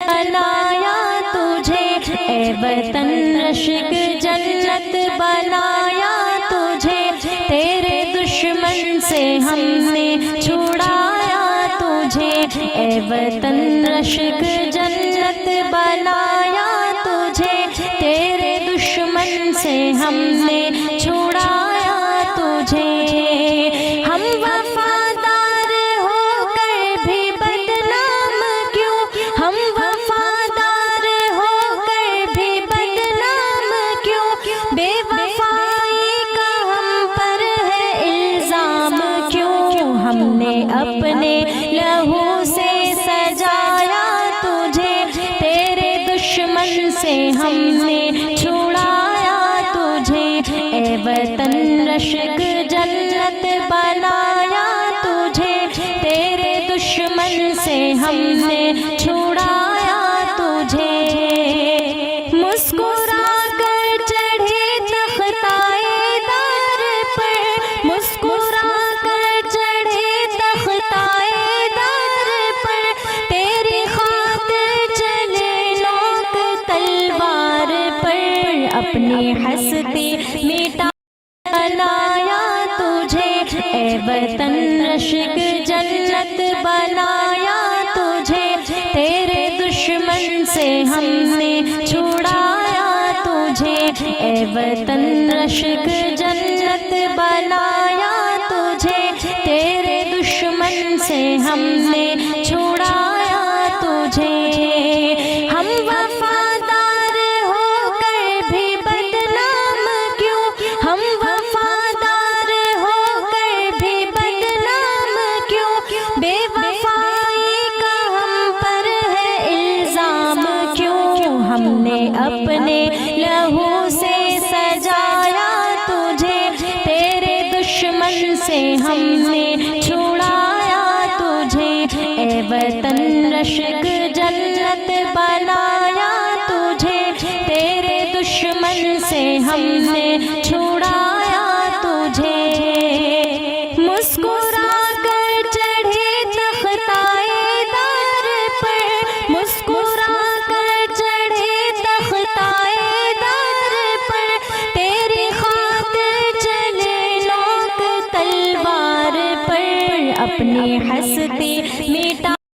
بنایا تجھے، اے وطن رشک جنت بنایا تجھے، تیرے دشمن سے ہم نے چھڑایا تجھے، اے وطن رشک جنت بنایا تجھے، تیرے دشمن سے ہم نے چھڑایا تجھے۔ ہم وفادار ہو کر بھی بدنام کیوں، ہم وفادار ہو کر بھی بدنام کیوں، بے وفائی کا ہم پر ہے الزام کیوں، ہم نے اپنے لہو سے سجایا تجھے، تیرے دشمن سے ہم نے چھڑایا تجھے، اے وطن رشک جنت بنایا تجھے، تیرے دشمن سے ہم نے چھڑایا تجھے۔ مسکرا کر چڑھے تختائے دار پر، مسکرا کر چڑھے تختائے دار پر، تیری خاطر چلے نوک تلوار پر، اپنی ہستی مٹا بنایا تجھے، اے وطن رشک جنت بنایا تجھے، تیرے دشمن سے ہم نے چھڑایا تجھے، اے وطن رشک جنت بنایا تجھے، تیرے دشمن سے ہم نے چھڑایا تجھے۔ ہم وفادار ہو کر بھی بدنام کیوں، ہم وفادار ہو کر بھی بدنام کیوں، بے وفائی کا ہم پر ہے الزام کیوں، ہم نے اپنے لہو سے سجایا تجھے، تیرے دشمن سے ہم نے چھڑایا تجھے، اے وطن رشک